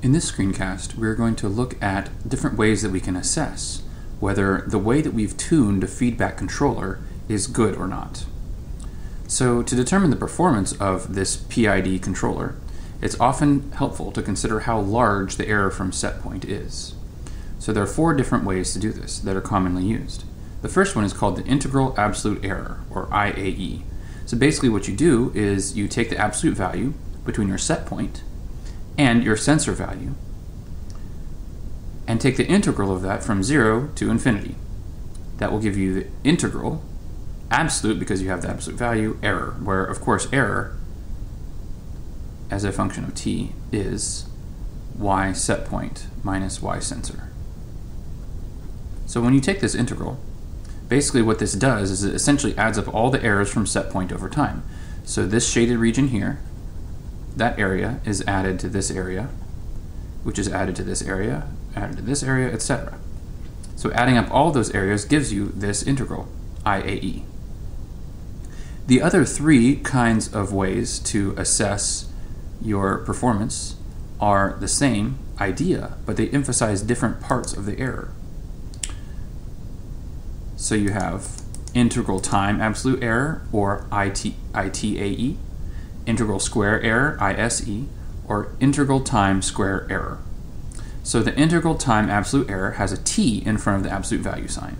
In this screencast, we're going to look at different ways that we can assess whether the way that we've tuned a feedback controller is good or not. So to determine the performance of this PID controller, it's often helpful to consider how large the error from set point is. So there are 4 different ways to do this that are commonly used. The first one is called the integral absolute error, or IAE. So basically what you do is you take the absolute value between your set point and your sensor value, and take the integral of that from 0 to infinity. That will give you the integral, absolute because you have the absolute value, error, where of course error, as a function of t, is y set point minus y sensor. So when you take this integral, basically what this does is it essentially adds up all the errors from set point over time. So this shaded region here, that area is added to this area, which is added to this area, etc. So adding up all those areas gives you this integral, IAE. The other 3 kinds of ways to assess your performance are the same idea, but they emphasize different parts of the error. So you have integral time absolute error, or ITAE, integral square error, ISE, or integral time square error. So the integral time absolute error has a t in front of the absolute value sign.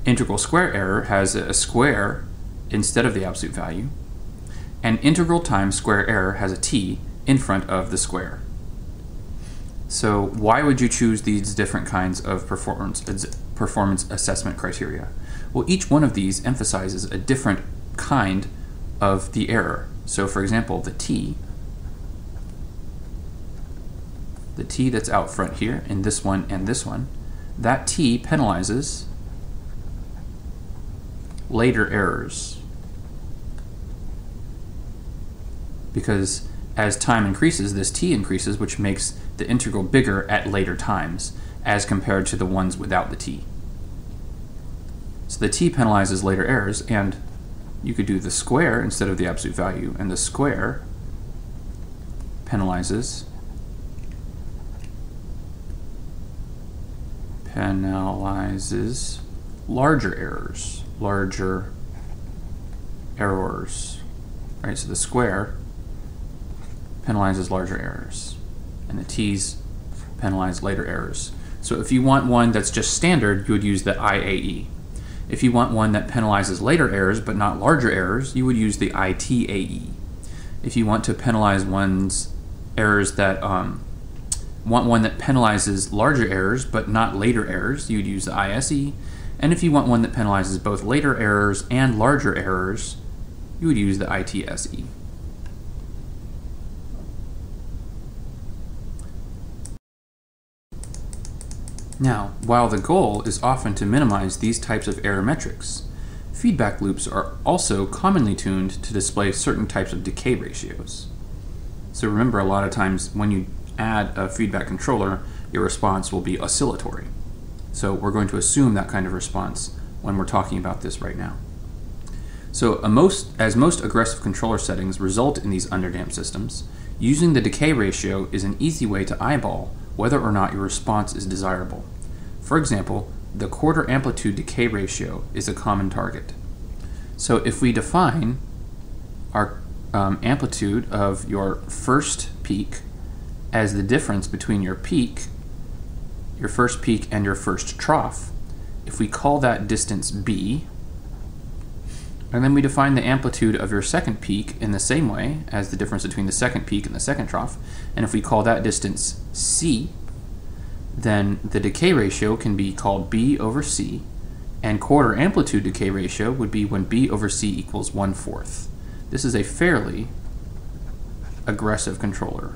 Integral square error has a square instead of the absolute value. And integral time square error has a t in front of the square. So why would you choose these different kinds of performance assessment criteria? Well, each one of these emphasizes a different kind of the error. So for example, the t that's out front here in this one and this one, that t penalizes later errors, because as time increases, this t increases, which makes the integral bigger at later times as compared to the ones without the t. So the t penalizes later errors, and you could do the square instead of the absolute value, and the square penalizes larger errors, right? So the square penalizes larger errors, and the t's penalize later errors. So if you want one that's just standard, you would use the IAE. If you want one that penalizes later errors but not larger errors, you would use the ITAE. If you want to penalize errors that want one that penalizes larger errors but not later errors, you would use the ISE. And if you want one that penalizes both later errors and larger errors, you would use the ITSE. Now, while the goal is often to minimize these types of error metrics, feedback loops are also commonly tuned to display certain types of decay ratios. So remember, a lot of times when you add a feedback controller, your response will be oscillatory. So we're going to assume that kind of response when we're talking about this right now. So as most aggressive controller settings result in these underdamped systems, using the decay ratio is an easy way to eyeball whether or not your response is desirable. For example, the quarter amplitude decay ratio is a common target. So if we define our amplitude of your first peak as the difference between your first peak and your first trough, if we call that distance b, and then we define the amplitude of your second peak in the same way as the difference between the second peak and the second trough, and if we call that distance c, then the decay ratio can be called b over c, and quarter amplitude decay ratio would be when b over c equals 1/4. This is a fairly aggressive controller.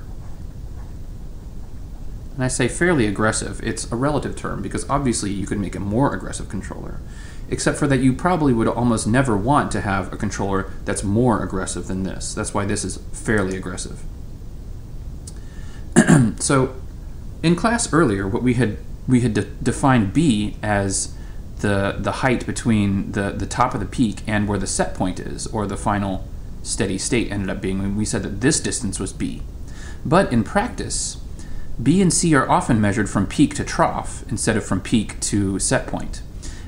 And I say fairly aggressive, it's a relative term, because obviously you could make a more aggressive controller, except for that you probably would almost never want to have a controller that's more aggressive than this. That's why this is fairly aggressive. So in class earlier, what we had defined b as the height between the top of the peak and where the set point is, or the final steady state ended up being, when we said that this distance was b. But in practice, B and C are often measured from peak to trough instead of from peak to set point.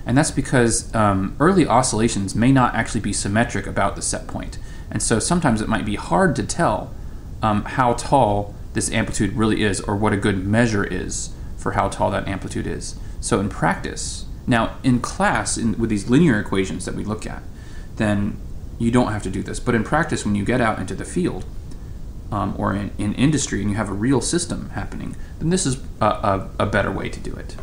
And that's because early oscillations may not actually be symmetric about the set point. And so sometimes it might be hard to tell how tall this amplitude really is, or what a good measure is for how tall that amplitude is. So in practice, now in class, with these linear equations that we look at, then you don't have to do this. But in practice, when you get out into the field, or in industry, and you have a real system happening, then this is a better way to do it.